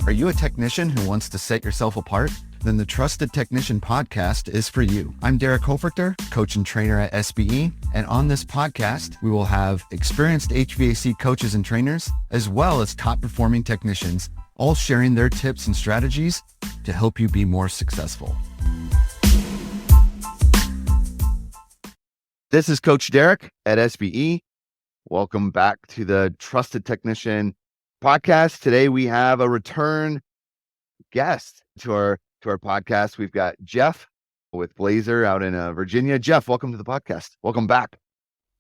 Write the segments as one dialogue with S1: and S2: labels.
S1: Are you a technician who wants to set yourself apart? Then the Trusted Technician podcast is for you. I'm Derek Hoferter, coach and trainer at SBE. And on this podcast, we will have experienced HVAC coaches and trainers, as well as top performing technicians, all sharing their tips and strategies to help you be more successful. This is Coach Derek at SBE. Welcome back to the Trusted Technician podcast. Today we have a return guest to our podcast. We've got Jeff with Blazer out in Virginia. Jeff, welcome to the podcast. Welcome back.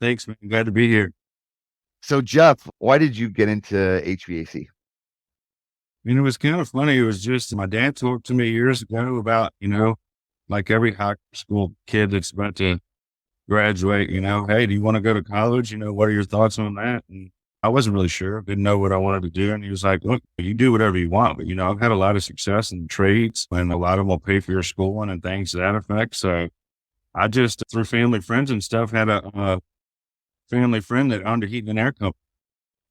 S2: Thanks, man. Glad to be here.
S1: So Jeff, why did you get into HVAC?
S2: It was kind of funny. It was just my dad talked to me years ago about, like every high school kid that's about to graduate, hey, do you want to go to college? What are your thoughts on that? And I wasn't really sure, didn't know what I wanted to do. And he was like, look, you do whatever you want, but I've had a lot of success in trades and a lot of them will pay for your schooling and things to that effect. So I just, through family friends and stuff, had a family friend that owned a heating and air company.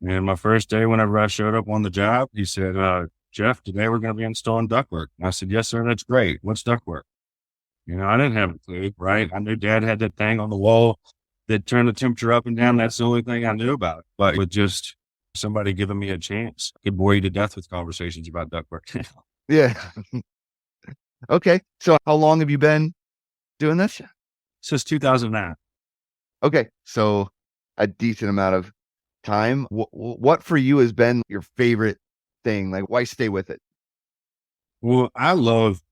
S2: And my first day, whenever I showed up on the job, he said, Jeff, today we're going to be installing ductwork. And I said, yes, sir. That's great. What's ductwork? I didn't have a clue, right? I knew Dad had that thing on the wall that turned the temperature up and down. That's the only thing I knew about it. But with just somebody giving me a chance, I could bore you to death with conversations about ductwork.
S1: Yeah. Okay. So how long have you been doing this?
S2: Since 2009.
S1: Okay. So a decent amount of time. What for you has been your favorite thing? Like, why stay with it?
S2: Well, I love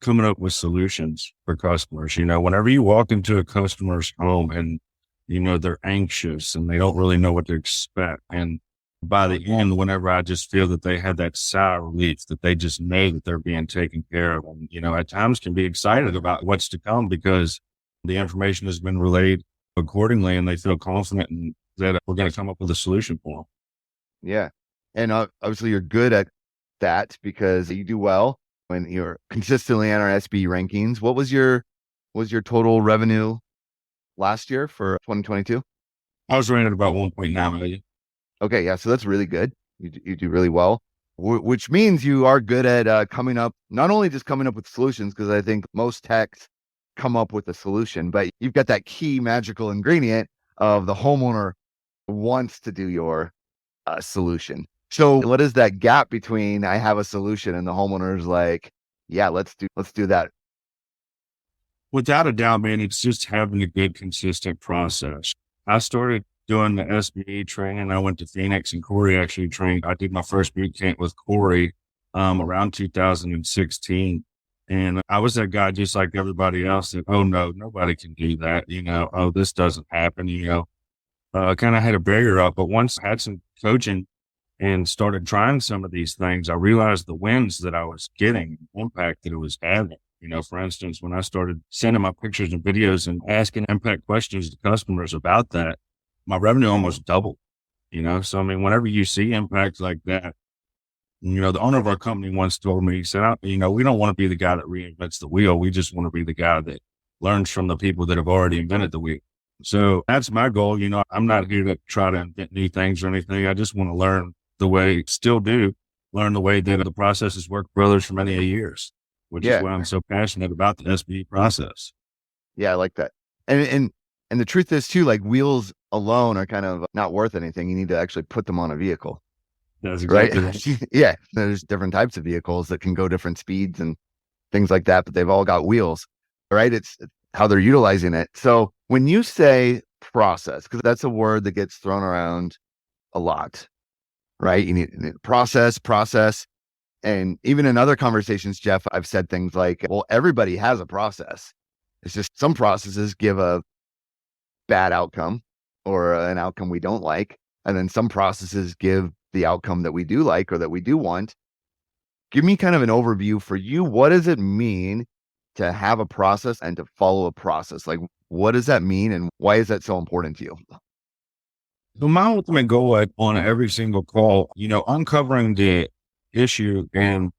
S2: coming up with solutions for customers. Whenever you walk into a customer's home and, they're anxious and they don't really know what to expect. And by the end, whenever I just feel that they have that sigh of relief, that they just know that they're being taken care of. And, at times can be excited about what's to come because the information has been relayed accordingly and they feel confident in that we're going to come up with a solution for them.
S1: Yeah. And obviously you're good at that because you do well when you're consistently on our SB rankings. What was your total revenue last year for 2022?
S2: I was rated about 1.9 million.
S1: Okay. Yeah. So that's really good. You do really well, which means you are good at coming up, not only just coming up with solutions, because I think most techs come up with a solution, but you've got that key magical ingredient of the homeowner wants to do your solution. So what is that gap between I have a solution and the homeowner's like, yeah, let's do that?
S2: Without a doubt, man, it's just having a good, consistent process. I started doing the SBE training. I went to Phoenix and Corey actually trained. I did my first boot camp with Corey around 2016. And I was that guy just like everybody else that, oh no, nobody can do that. Oh, this doesn't happen. Kind of had a barrier up, but once I had some coaching and started trying some of these things, I realized the wins that I was getting, the impact that it was having. For instance, when I started sending my pictures and videos and asking impact questions to customers about that, my revenue almost doubled, So, whenever you see impact like that, the owner of our company once told me, he said, we don't want to be the guy that reinvents the wheel. We just want to be the guy that learns from the people that have already invented the wheel. So that's my goal. I'm not here to try to invent new things or anything. I just want to learn the way, learn the way that the processes work for others for many years, which is why I'm so passionate about the SBE process. Yeah, I like that. And the truth is too, like wheels alone are kind of not worth anything. You need to actually put them on a vehicle. That's exactly right. Yeah. There's different types of vehicles that can go different speeds and things like that, but they've all got wheels, right? It's how they're utilizing it. So when you say process, because that's a word that gets thrown around a lot, right? You need process. And even in other conversations, Jeff, I've said things like, well, everybody has a process. It's just some processes give a bad outcome or an outcome we don't like. And then some processes give the outcome that we do like or that we do want. Give me kind of an overview for you. What does it mean to have a process and to follow a process? Like, what does that mean? And why is that so important to you? So my ultimate goal on every single call, uncovering the issue and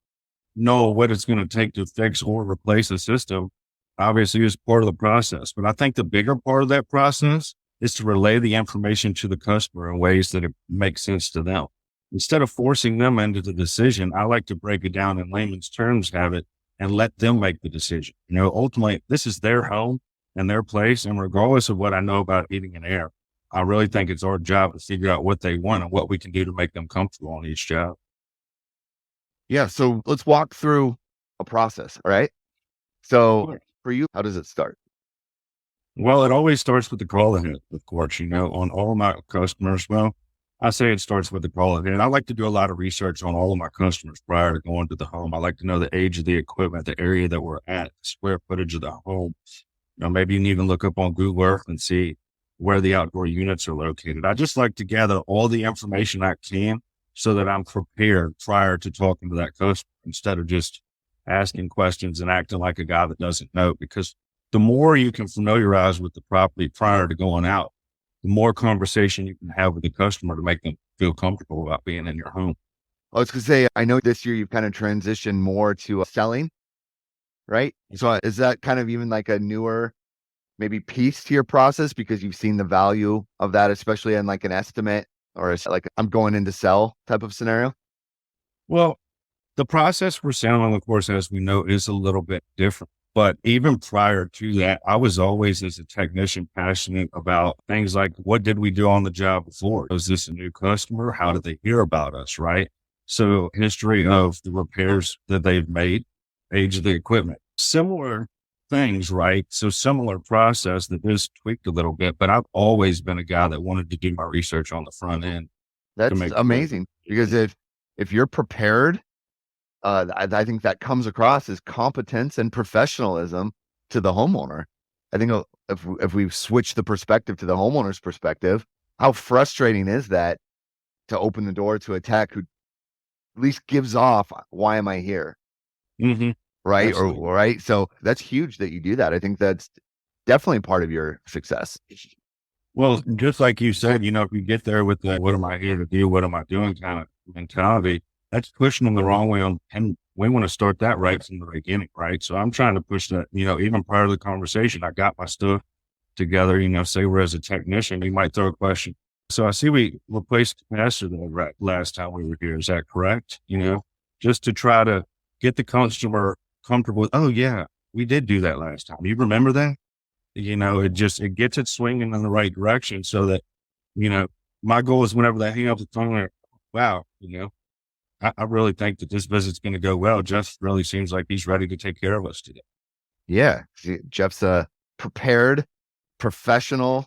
S2: know what it's going to take to fix or replace a system, obviously is part of the process. But I think the bigger part of that process is to relay the information to the customer in ways that it makes sense to them. instead of forcing them into the decision, I like to break it down in layman's terms, have it, and let them make the decision. Ultimately, this is their home and their place. And regardless of what I know about heating and air, I really think it's our job to figure out what they want and what we can do to make them comfortable on each job.
S1: Yeah. So let's walk through a process. All right. So
S2: Sure.
S1: for you, how does it start?
S2: Well, it always starts with the call ahead, of course, on all of my customers. Well, I say it starts with the call ahead. I like to do a lot of research on all of my customers prior to going to the home. I like to know the age of the equipment, the area that we're at, the square footage of the home. Maybe you can even look up on Google Earth and see where the outdoor units are located. I just like to gather all the information I can so that I'm prepared prior to talking to that customer instead of just asking questions and acting like a guy that doesn't know. Because the more you can familiarize with the property prior to going out, the more conversation you can have with the customer to make them feel comfortable about being in your home.
S1: I was going to say, I know this year you've kind of transitioned more to selling, right? So is that kind of even like a newer maybe piece to your process because you've seen the value of that, especially in like an estimate or like I'm going in to sell type of scenario?
S2: Well, the process for selling, of course, as we know, is a little bit different. But even prior to that, I was always, as a technician, passionate about things like what did we do on the job before? Was this a new customer? How did they hear about us? Right. So history of the repairs that they've made, age of the equipment, similar things, right? So similar process that is tweaked a little bit, but I've always been a guy that wanted to do my research on the front end to
S1: That's
S2: make sure.
S1: amazing because if you're prepared, I think that comes across as competence and professionalism to the homeowner. I think if we switch the perspective to the homeowner's perspective, how frustrating is that to open the door to a tech who at least gives off, why am I here?
S2: Mm-hmm.
S1: Right. Or
S2: Absolutely.
S1: right. So that's huge that you do that. I think that's definitely part of your success.
S2: Well, just like you said, if you get there with the what am I here to do? What am I doing kind of mentality, that's pushing them the wrong way on. And we want to start that right from the beginning, right? So I'm trying to push that, even prior to the conversation, I got my stuff together, say we're as a technician, you might throw a question. So I see we replaced the capacitor right last time we were here. Is that correct? Just to try to get the customer comfortable with, oh yeah, we did do that last time. You remember that? It gets it swinging in the right direction so that, you know, my goal is whenever they hang up the phone, like, wow, I really think that this visit's going to go well. Jeff really seems like he's ready to take care of us today.
S1: Yeah. See, Jeff's a prepared professional.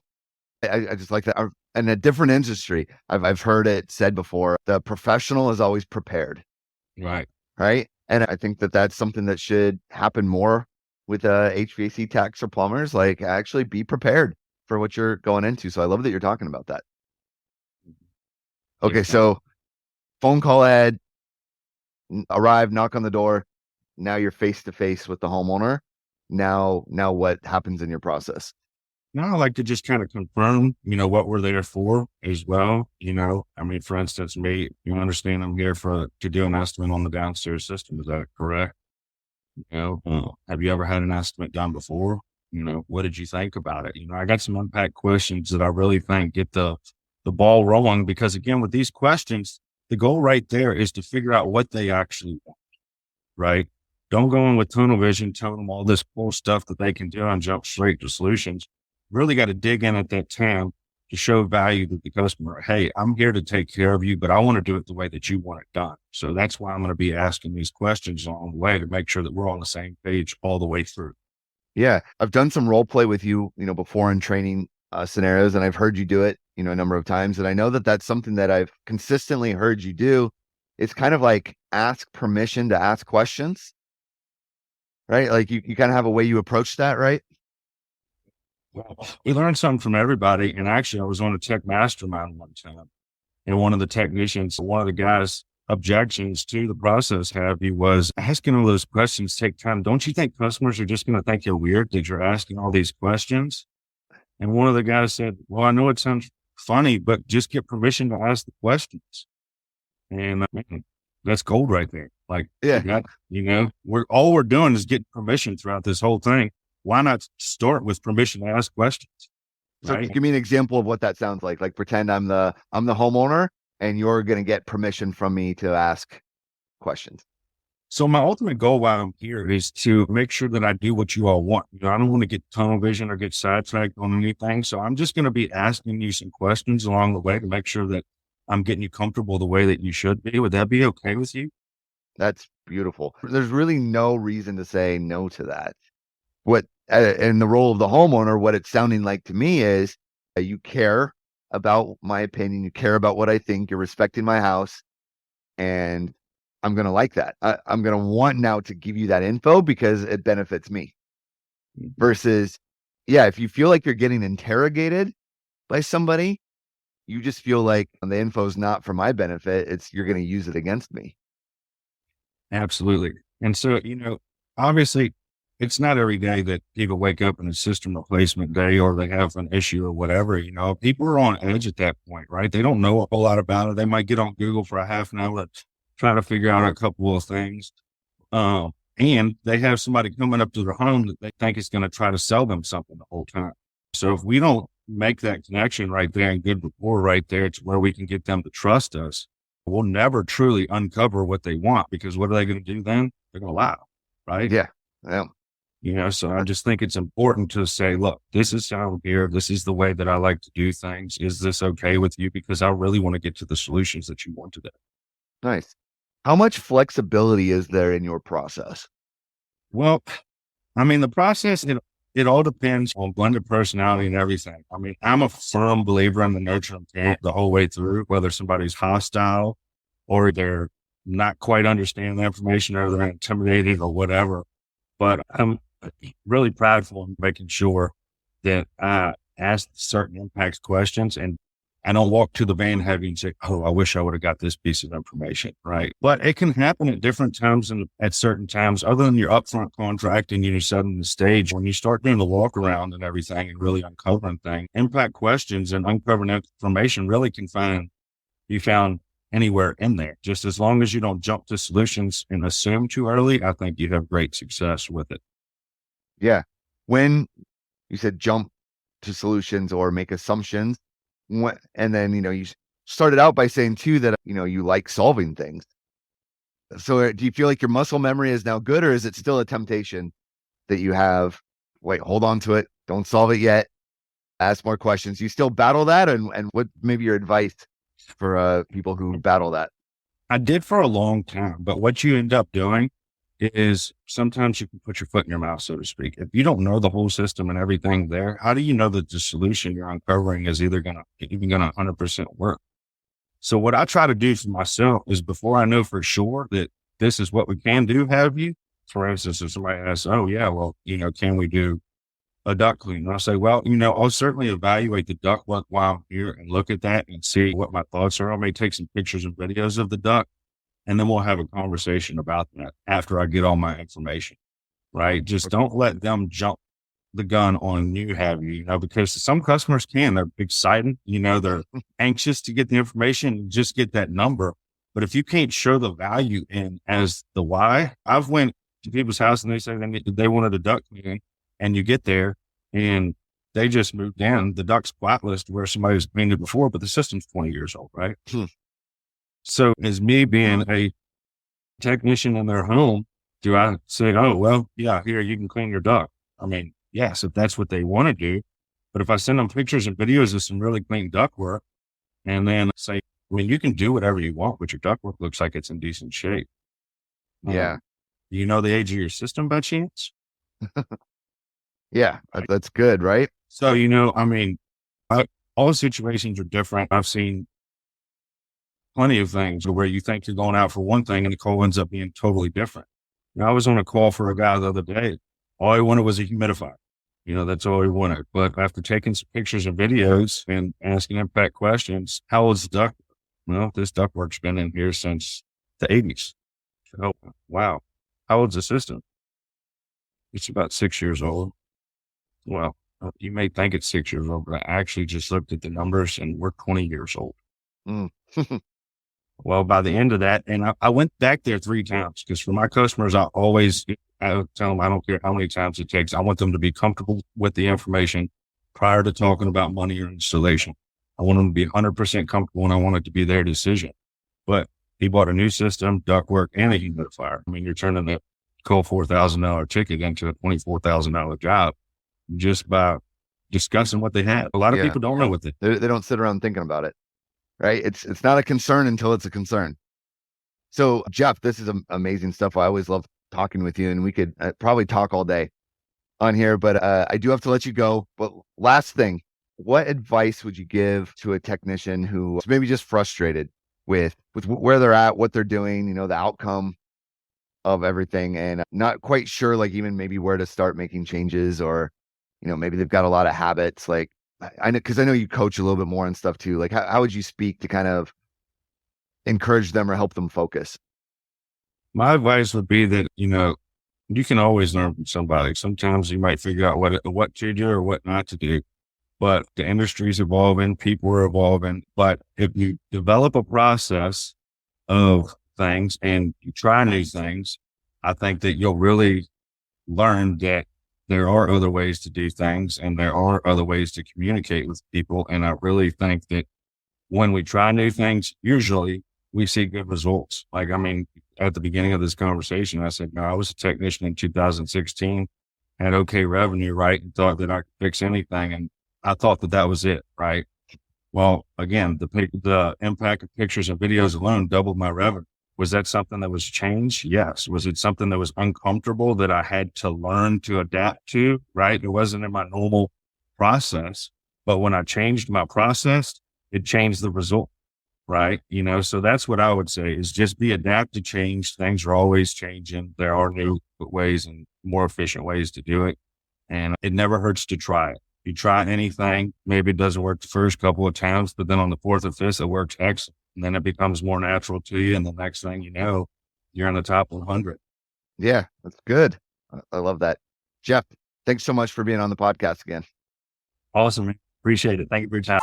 S1: I just like that. In a different industry, I've heard it said before, the professional is always prepared.
S2: Right.
S1: Right. And I think that that's something that should happen more with HVAC techs or plumbers. Like actually be prepared for what you're going into. So I love that you're talking about that.
S2: Yes,
S1: Okay.
S2: sir.
S1: So phone call ad, arrive, knock on the door. Now you're face to face with the homeowner. Now what happens in your process?
S2: Now I like to just kind of confirm, what we're there for as well. I mean, for instance, me, you understand I'm here to do an estimate on the downstairs system. Is that correct? Have you ever had an estimate done before? What did you think about it? I got some unpacked questions that I really think get the ball rolling because again, with these questions, the goal right there is to figure out what they actually want, right? Don't go in with tunnel vision, telling them all this cool stuff that they can do and jump straight to solutions. Really got to dig in at that time to show value to the customer. Hey, I'm here to take care of you, but I want to do it the way that you want it done. So that's why I'm going to be asking these questions along the way to make sure that we're on the same page all the way through.
S1: Yeah. I've done some role play with you, before in training scenarios, and I've heard you do it, a number of times. And I know that that's something that I've consistently heard you do. It's kind of like ask permission to ask questions, right? Like you kind of have a way you approach that, right?
S2: Well, we learned something from everybody. And actually, I was on a tech mastermind one time. And one of the technicians, one of the guys' objections to the process Happy was asking all those questions take time. Don't you think customers are just going to think you're weird that you're asking all these questions? And one of the guys said, well, I know it sounds funny, but just get permission to ask the questions. And man, that's gold right there. Like you
S1: Yeah.
S2: got, we're doing is getting permission throughout this whole thing. Why not start with permission to ask questions?
S1: So
S2: Right.
S1: give me an example of what that sounds like. Like pretend I'm the homeowner and you're going to get permission from me to ask questions.
S2: So my ultimate goal while I'm here is to make sure that I do what you all want. I don't want to get tunnel vision or get sidetracked on anything. So I'm just going to be asking you some questions along the way to make sure that I'm getting you comfortable the way that you should be. Would that be okay with you?
S1: That's beautiful. There's really no reason to say no to that. What in the role of the homeowner, what it's sounding like to me is you care about my opinion, you care about what I think, you're respecting my house, and I'm going to like that. I'm going to want now to give you that info because it benefits me. Versus, yeah, if you feel like you're getting interrogated by somebody, you just feel like the info is not for my benefit. You're going to use it against me.
S2: Absolutely. And so, obviously it's not every day that people wake up in a system replacement day or they have an issue or whatever. People are on edge at that point, right? They don't know a whole lot about it. They might get on Google for a half an hour trying to figure out a couple of things. And they have somebody coming up to their home that they think is going to try to sell them something the whole time. So if we don't make that connection right there and good rapport right there to where we can get them to trust us, we'll never truly uncover what they want, because what are they going to do then? They're going to lie, right?
S1: Yeah.
S2: So I just think it's important to say, look, this is how I'm here. This is the way that I like to do things. Is this okay with you? Because I really want to get to the solutions that you want today.
S1: Nice. How much flexibility is there in your process?
S2: Well, the process, it all depends on blended personality and everything. I'm a firm believer in the nurture and parent the whole way through, whether somebody's hostile or they're not quite understanding the information or they're intimidated or whatever. But I'm really prideful in making sure that I ask certain impact questions and I don't walk to the van heavy and say, oh, I wish I would have got this piece of information. Right. But it can happen at different times and at certain times, other than your upfront contract and you're setting the stage. When you start doing the walk around and everything and really uncovering things, impact questions and uncovering information really can be found anywhere in there. Just as long as you don't jump to solutions and assume too early, I think you have great success with it.
S1: Yeah. When you said jump to solutions or make assumptions, and then, you started out by saying too that, you like solving things. So do you feel like your muscle memory is now good, or is it still a temptation that you have? Wait, hold on to it. Don't solve it yet. Ask more questions. You still battle that? And what maybe your advice for people who battle that?
S2: I did for a long time, but what you end up doing is sometimes you can put your foot in your mouth, so to speak. If you don't know the whole system and everything there, how do you know that the solution you're uncovering is even going to 100% work? So what I try to do for myself is, before I know for sure that this is what we can do, have you, for instance, if somebody asks, oh yeah, well, can we do a duct clean? And I'll say, well, I'll certainly evaluate the duct work while I'm here and look at that and see what my thoughts are. I may take some pictures and videos of the duct, and then we'll have a conversation about that after I get all my information, right? Just don't let them jump the gun on you, because some customers they're excited, they're anxious to get the information and just get that number. But if you can't show the value in as the why, I've went to people's house and they say they wanted a duct cleaning, and you get there and they just moved in. The duct's spotless to where somebody was cleaned it before, but the system's 20 years old, right? So as me being a technician in their home, do I say, oh, well, yeah, here, you can clean your duct? Yes, if that's what they want to do. But if I send them pictures and videos of some really clean duct work and then say, you can do whatever you want, but your duct work looks like it's in decent shape.
S1: Yeah.
S2: Do you know the age of your system by chance?
S1: Yeah, that's good, right?
S2: So, all situations are different. I've seen plenty of things where you think you're going out for one thing and the call ends up being totally different. I was on a call for a guy the other day. All he wanted was a humidifier. That's all he wanted. But after taking some pictures and videos and asking impact questions, how old's the duct? Well, this ductwork's been in here since the 80s. Oh, wow. How old's the system? It's about 6 years old. Well, you may think it's 6 years old, but I actually just looked at the numbers and we're 20 years old. Well, by the end of that, and I went back there 3 times, because for my customers, I tell them I don't care how many times it takes. I want them to be comfortable with the information prior to talking about money or installation. I want them to be 100% comfortable, and I want it to be their decision. But he bought a new system, ductwork, and a humidifier. I mean, you're turning a cool $4,000 ticket into a $24,000 job just by discussing what they have. A lot of people don't know what
S1: they don't sit around thinking about it, right? It's not a concern until it's a concern. So Jeff, this is amazing stuff. I always love talking with you, and we could probably talk all day on here, but I do have to let you go. But last thing, what advice would you give to a technician who is maybe just frustrated with where they're at, what they're doing, the outcome of everything, and not quite sure, like even maybe where to start making changes, or, maybe they've got a lot of habits. Like I know, cause I know you coach a little bit more and stuff too. Like how would you speak to kind of encourage them or help them focus?
S2: My advice would be that, you can always learn from somebody. Sometimes you might figure out what to do or what not to do, but the industry's evolving, people are evolving. But if you develop a process of things and you try new things, I think that you'll really learn that there are other ways to do things, and there are other ways to communicate with people. And I really think that when we try new things, usually we see good results. Like, I mean, at the beginning of this conversation, I said, no, I was a technician in 2016, had okay revenue, right? And thought that I could fix anything. And I thought that was it, right? Well, again, the impact of pictures and videos alone doubled my revenue. Was that something that was changed? Yes. Was it something that was uncomfortable that I had to learn to adapt to, right? It wasn't in my normal process, but when I changed my process, it changed the result, right? So that's what I would say is just be adapt to change. Things are always changing. There are new ways and more efficient ways to do it. And it never hurts to try it. You try anything, maybe it doesn't work the first couple of times, but then on the fourth or fifth, it works excellent. And then it becomes more natural to you. And the next thing you know, you're in the top 100.
S1: Yeah, that's good. I love that. Jeff, thanks so much for being on the podcast again.
S2: Awesome, man. Appreciate it. Thank you for your time.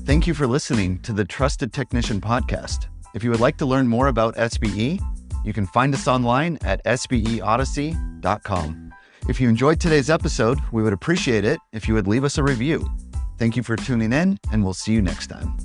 S3: Thank you for listening to the Trusted Technician Podcast. If you would like to learn more about SBE, you can find us online at sbeodyssey.com. If you enjoyed today's episode, we would appreciate it if you would leave us a review. Thank you for tuning in, and we'll see you next time.